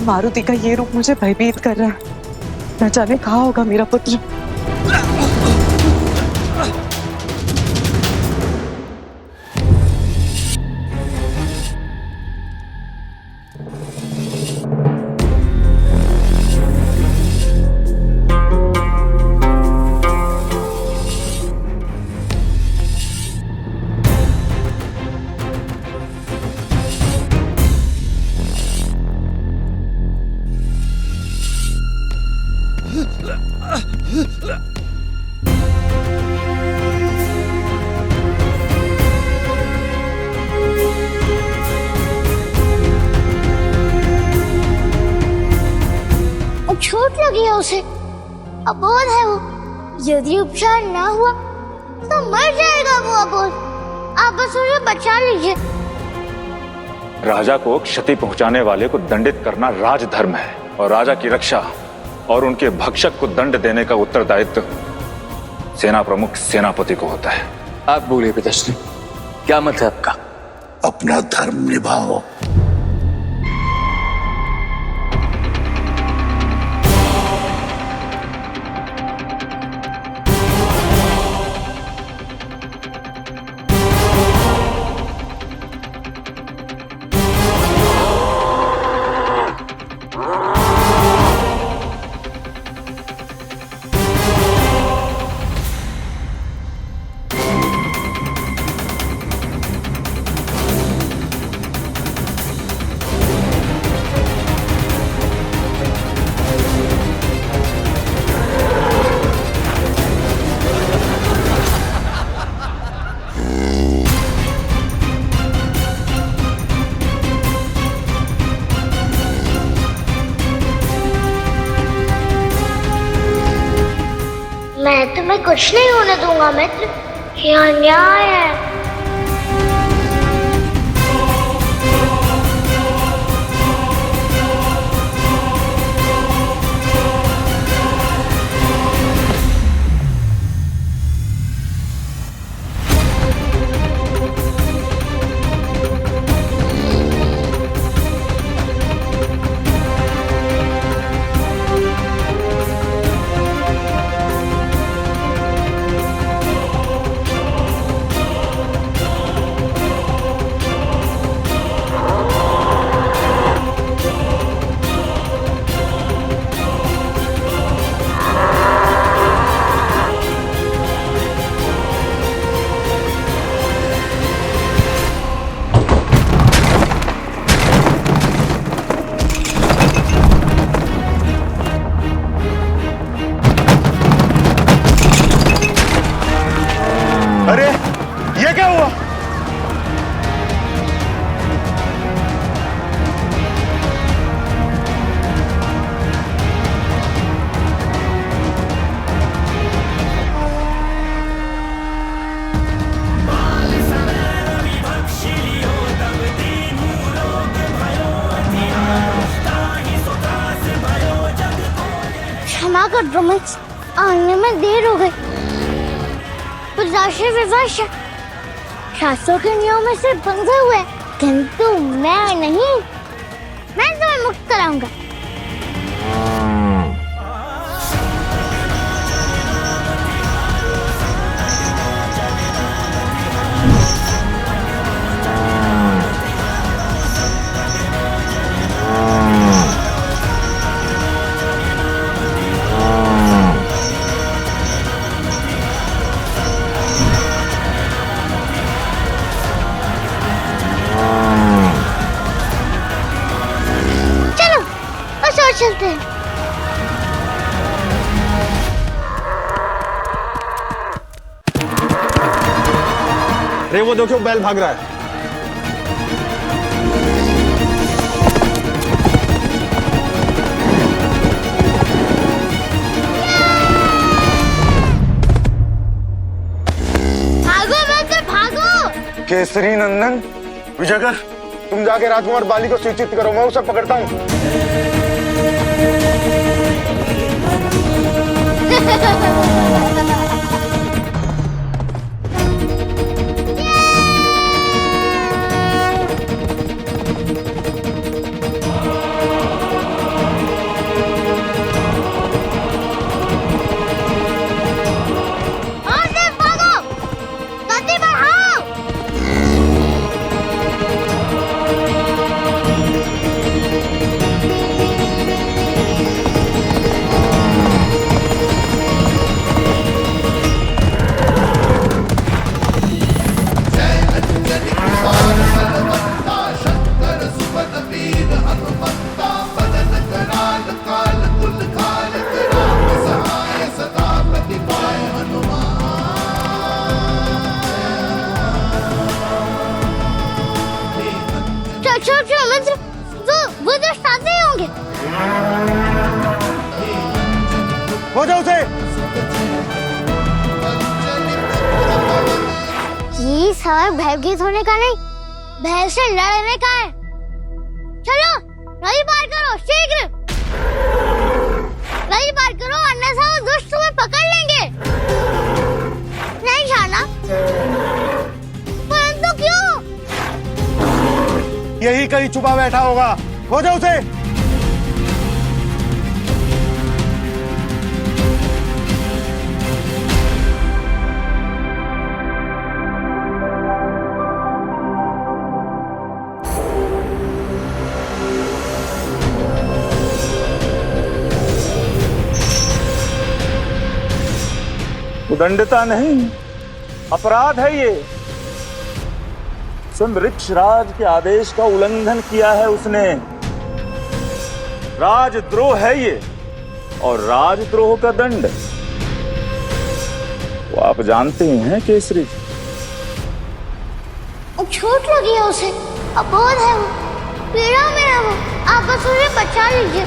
मारुति का ये रूप मुझे भयभीत कर रहा है। न जाने कहाँ होगा मेरा पुत्र। चोट लगी है उसे, अबोध है वो। यदि उपचार ना हुआ तो मर जाएगा वो अबोध। आप बस उसे बचा लीजिए। राजा को क्षति पहुंचाने वाले को दंडित करना राजधर्म है और राजा की रक्षा और उनके भक्षक को दंड देने का उत्तरदायित्व सेना प्रमुख सेनापति को होता है। आप बोलिए पिताश्री, क्या मत है आपका? अपना धर्म निभाओ। मैं तुम्हें कुछ नहीं होने दूंगा मित्र, ये अन्याय है। अरे ये क्या हुआ? क्षमा कर दो मित्र, आने में देर हो गई। विवश शास्त्रों के नियमों से बंधे हुए, किंतु मैं नहीं। मैं तुम्हें मुक्त कराऊंगा। चलते हैं। अरे वो देखो बैल भाग रहा है। भागो मित्र भागो। केसरी नंदन विजयकर, तुम जाके राजकुमार बाली को सूचित करो, मैं उसे पकड़ता हूँ। खोजो उसे। ये सवाल भयभीत होने का नहीं, भय से लड़ने का है। चलो नदी पार करो, शीघ्र नदी पार करो, अन्यथा वो दुष्ट तुम्हें पकड़ लेंगे। नहीं जाना? परंतु क्यों? यही कहीं छुपा बैठा होगा, खोजो उसे। उदंडता नहीं, अपराध है ये। स्वयं ऋक्षराज के आदेश का उल्लंघन किया है उसने। राजद्रोह है ये, और राजद्रोह का दंड वो आप जानते ही हैं केसरी। चोट लगी है उसे, अबोध है वो, पीड़ा में है वो, आप बस उसे बचा लीजिए।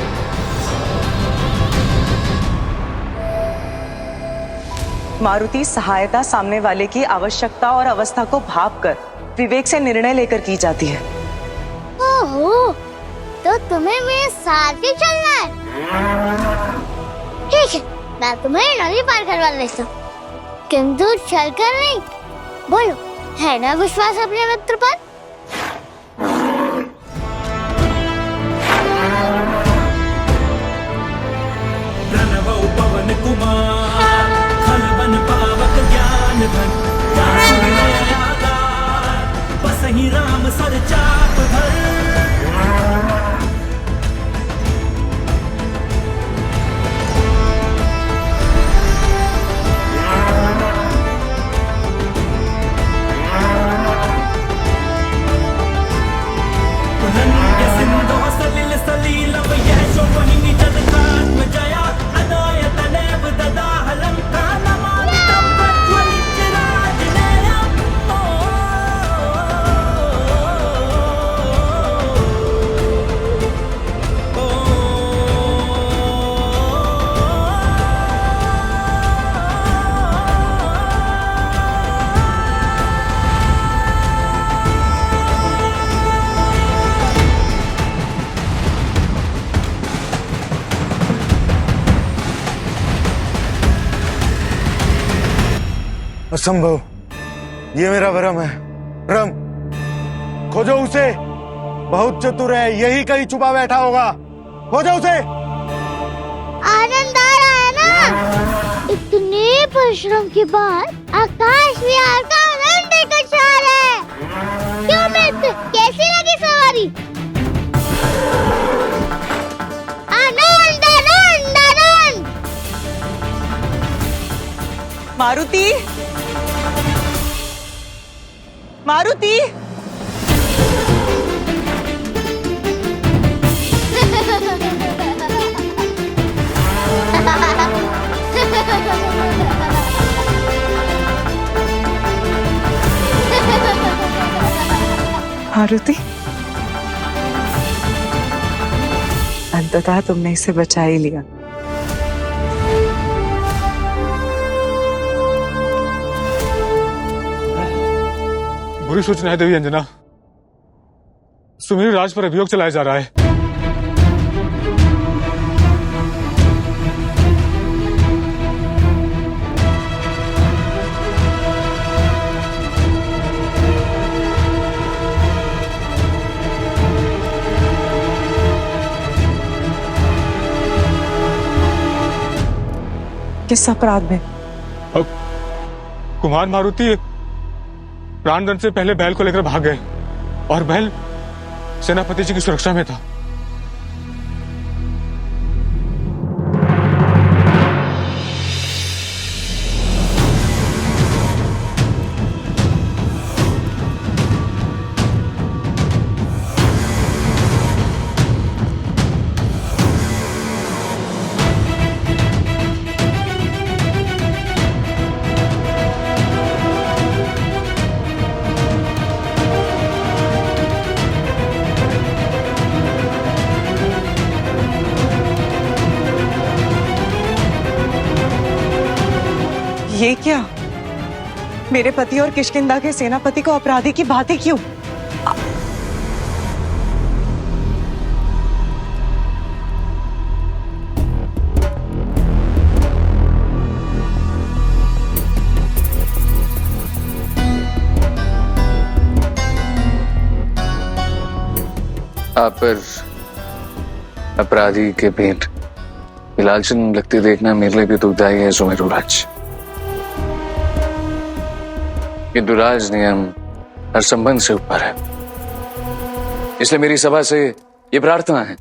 मारुति सहायता सामने वाले की आवश्यकता और अवस्था को भांपकर विवेक से निर्णय लेकर की जाती है। ओहो, तो तुम्हें मेरे साथ ही चलना है। ठीक है, मैं तुम्हें नदी पार करवा लेता हूँ, किंतु चलकर नहीं। बोलो, है ना विश्वास अपने मित्र पर? पवन कुमार खल बन पावक ज्ञान धन, बस ही राम सर चाप धर। सिंधु सलिल सलील यशो वहिनी जगतात्म जया अनाय तनेव ददाहलम कानमामितं प्रज्वलित राजनेयम्। असंभव, ये मेरा भ्रम है, भ्रम। खोजो उसे, बहुत चतुर है, यही कहीं छुपा बैठा होगा, खोजो उसे। आनंद आ रहा है ना? इतने परिश्रम के बाद आकाश विहार का आनंद लेकर जा रहा है। क्यों मित्र, कैसी लगी सवारी? आनंद आनंद आनंद। मारुति, मारुति, मारुति, अंततः तुमने इसे बचा ही लिया। बुरी सूचना है देवी अंजना, सुमेरु राज पर अभियोग चलाया जा रहा है। किस अपराध में? कुमार मारुति प्राणदंड से पहले बैल को लेकर भाग गए और बैल सेनापति जी की सुरक्षा में था। ये क्या? मेरे पति और किष्किंधा के सेनापति को अपराधी की बातें क्यों? आप पर अपराधी के पेट लालचन लगती देखना मेरे लिए भी दुखदायी है सुमेरु राज। किंतु राज नियम हर संबंध से ऊपर है, इसलिए मेरी सभा से यह प्रार्थना है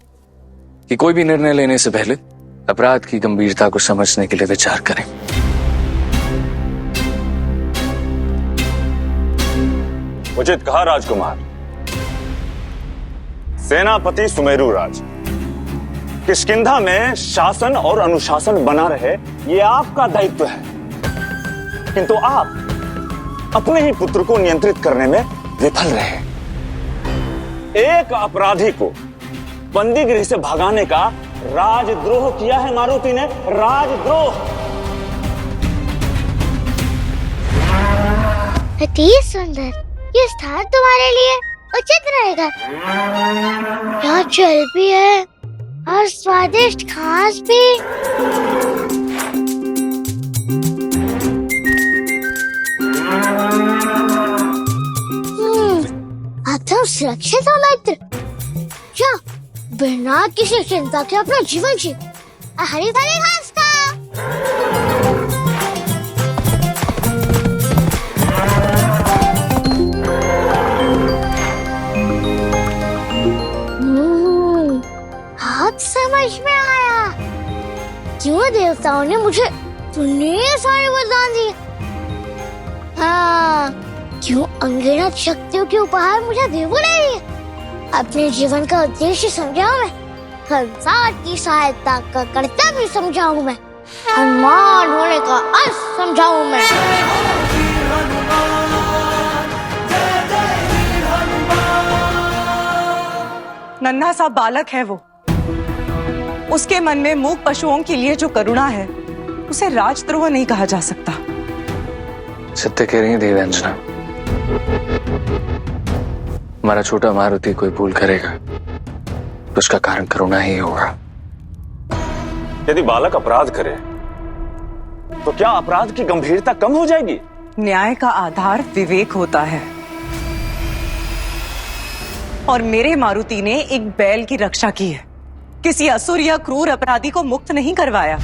कि कोई भी निर्णय लेने से पहले अपराध की गंभीरता को समझने के लिए विचार करें। उचित कहा राजकुमार। सेनापति सुमेरु राज, किष्किंधा में शासन और अनुशासन बना रहे ये आपका दायित्व है, किंतु आप अपने ही पुत्र को नियंत्रित करने में विफल रहे। एक अपराधी को बंदीगृह से भगाने का राजद्रोह किया है मारुति ने, राजद्रोह। अति सुंदर, ये स्थान तुम्हारे लिए उचित रहेगा। यहाँ जल भी है और स्वादिष्ट घास भी। अब तुम सुरक्षित हो मित्र। जाओ, बिना किसी चिंता के अपना जीवन जी हरी भरी घास खाओ। समझ में आया क्यों देवताओं ने मुझे इतने सारे वरदान दिए। हाँ, क्यों अनगिनत शक्तियों के उपहार मुझे दे रही है। अपने जीवन का उद्देश्य समझाऊं मैं, संसार की सहायता का कर्तव्य समझाऊं मैं, हनुमान होने का अर्थ समझाऊं मैं। नन्हा सा बालक है वो, उसके मन में मूक पशुओं के लिए जो करुणा है उसे राजद्रोह नहीं कहा जा सकता। सत्य कह रही है देवंजना। हमारा छोटा मारुति कोई भूल करेगा तो उसका कारण करुणा ही होगा। यदि बालक अपराध करे तो क्या अपराध की गंभीरता कम हो जाएगी? न्याय का आधार विवेक होता है, और मेरे मारुति ने एक बैल की रक्षा की है, किसी असुर या क्रूर अपराधी को मुक्त नहीं करवाया।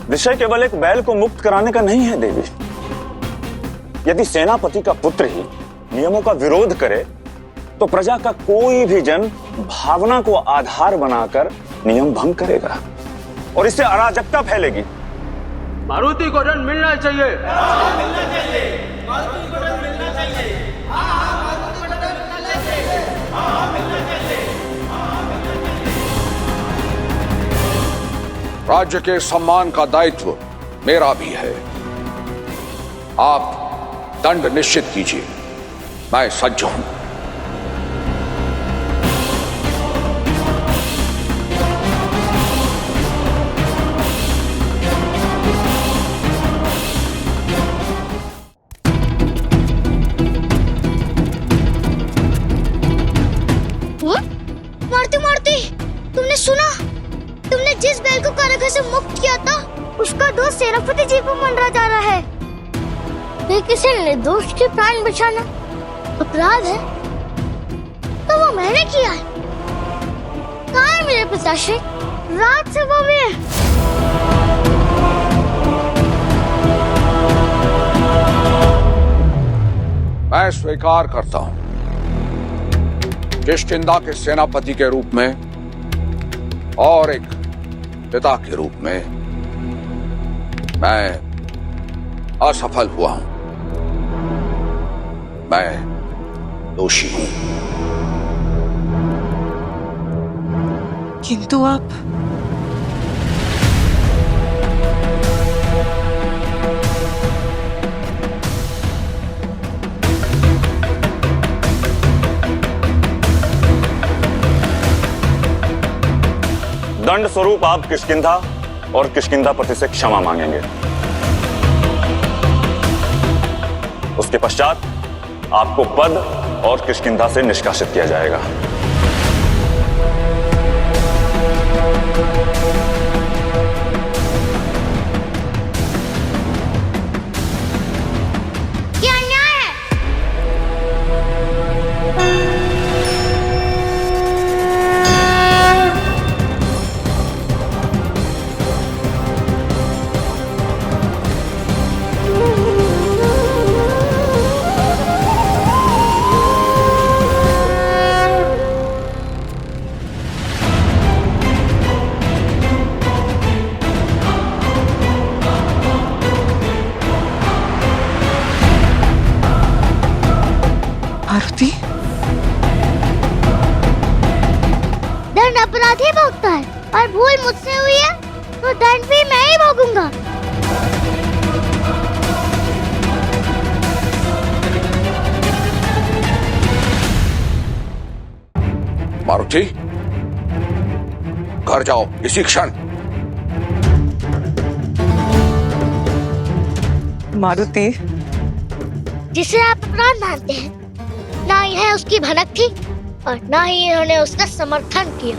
विषय केवल एक बैल को मुक्त कराने का नहीं है देवी। यदि सेनापति का पुत्र ही नियमों का विरोध करे तो प्रजा का कोई भी जन भावना को आधार बनाकर नियम भंग करेगा और इससे अराजकता फैलेगी। मारुति को दंड मिलना चाहिए। राज्य के सम्मान का दायित्व मेरा भी है। आप दंड निश्चित कीजिए, मैं सज्ज हूं। मारुति, तुमने सुना? तुमने जिस बैल को कारागार से मुक्त किया था उसका दोस्त सेनापति जी को मंडरा जा रहा है। ये किसी निर्दोष के प्राण बचाना अपराध है तो वो मैंने किया है। कहाँ है मेरे पिताश्री? राजसभा में। मैं स्वीकार करता हूं, किष्किंधा के सेनापति के रूप में और एक पिता के रूप में मैं असफल हुआ हूं। मैं दोषी हूं। किंतु आप दंड स्वरूप आप किष्किंधा और किष्किंधापति से क्षमा मांगेंगे। उसके पश्चात आपको पद और किष्किंधा से निष्कासित किया जाएगा। ये अन्याय है। मारुति, दंड अपराधी भोगता है और भूल मुझसे हुई है तो दंड भी मैं ही भोगूंगा। मारुति, घर जाओ इसी क्षण। मारुति, जिसे आप अपराध मानते हैं, ना यह उसकी भनक थी और ना ही इन्होंने उसका समर्थन किया।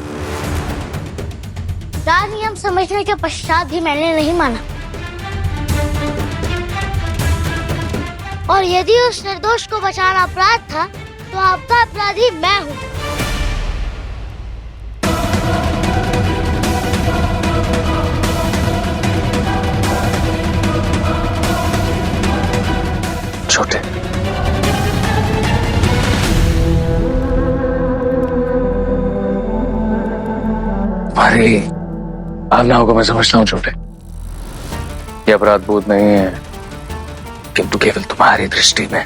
राज नियम समझने के पश्चात भी मैंने नहीं माना। और यदि उस निर्दोष को बचाना अपराध था तो आपका अपराधी मैं हूँ। छोटे, तुम्हारी भावनाओं को मैं समझता हूं छोटे। ये अपराध बोध नहीं है, किंतु केवल तुम्हारी दृष्टि में।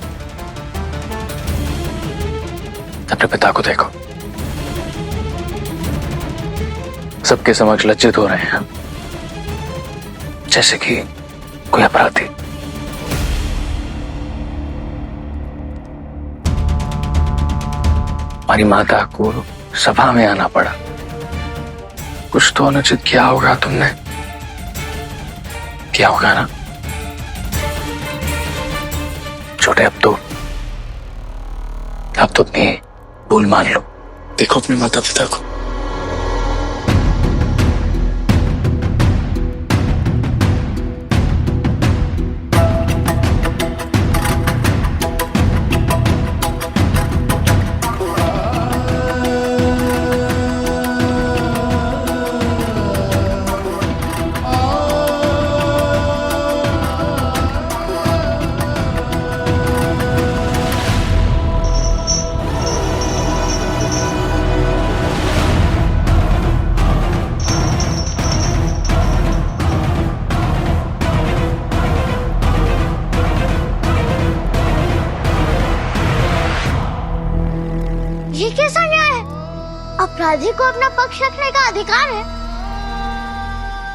अपने पिता को देखो, सबके समक्ष लज्जित हो रहे हैं, जैसे कि कोई अपराधी। हमारी माता को सभा में आना पड़ा। कुछ तो अनुचित किया होगा तुमने, किया होगा ना छोटे। अब तो अपनी भूल मान लो। देखो अपने माता पिता को। ये कैसा न्याय है? अपराधी को अपना पक्ष रखने का अधिकार है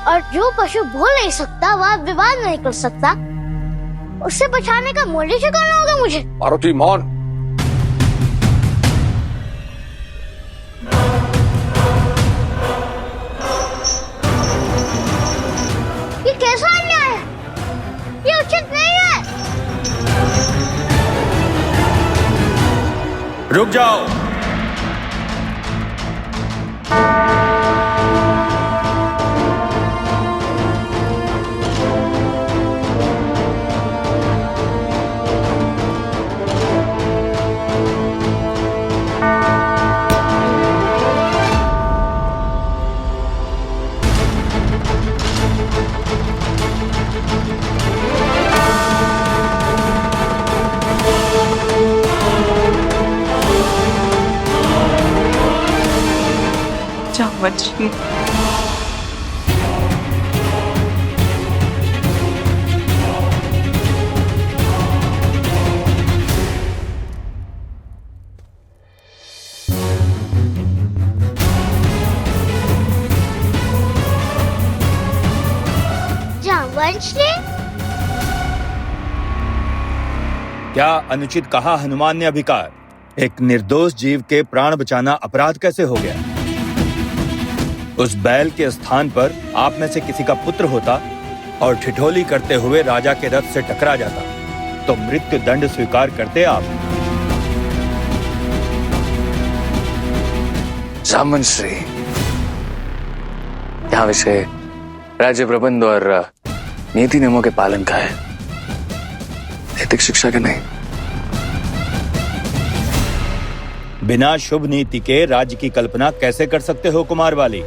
और जो पशु बोल नहीं सकता, वह विवाद नहीं कर सकता, उससे बचाने का मूल्य चुकाना होगा मुझे। मारुति मौन। ये कैसा अन्याय है? ये उचित नहीं है। रुक जाओ। जामवंशी, जामवंश ने क्या अनुचित कहा हनुमान ने अभिकार। एक निर्दोष जीव के प्राण बचाना अपराध कैसे हो गया? उस बैल के स्थान पर आप में से किसी का पुत्र होता और ठिठोली करते हुए राजा के रथ से टकरा जाता तो मृत्यु दंड स्वीकार करते आप? जामवंशी, यहाँ विषय राज्य प्रबंध और नीति नियमों के पालन का है, नैतिक शिक्षा के नहीं। बिना शुभ नीति के राज्य की कल्पना कैसे कर सकते हो कुमार वाली?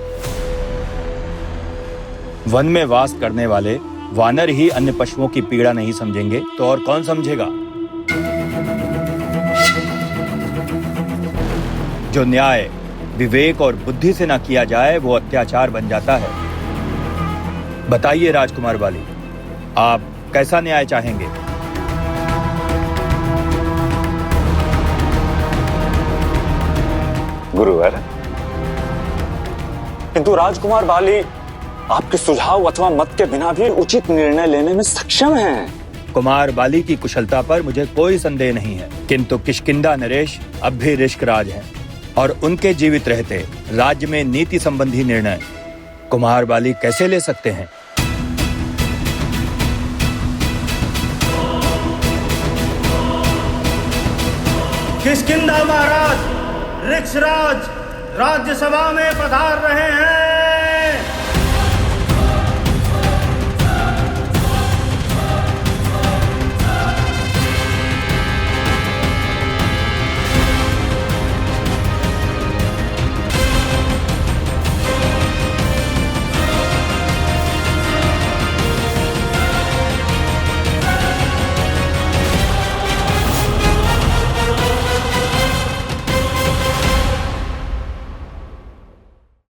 वन में वास करने वाले वानर ही अन्य पशुओं की पीड़ा नहीं समझेंगे तो और कौन समझेगा? जो न्याय, विवेक और बुद्धि से ना किया जाए वो अत्याचार बन जाता है। बताइए राजकुमार वाली, आप कैसा न्याय चाहेंगे? गुरुवर, किंतु राजकुमार बाली आपके सुझाव अथवा मत के बिना भी उचित निर्णय लेने में सक्षम हैं। कुमार बाली की कुशलता पर मुझे कोई संदेह नहीं है, किंतु किष्किंधा नरेश अब भी ऋषिक राज हैं और उनके जीवित रहते राज्य में नीति संबंधी निर्णय कुमार बाली कैसे ले सकते हैं? किष्किंधा महाराज ऋक्षराज राज्यसभा में पधार रहे हैं।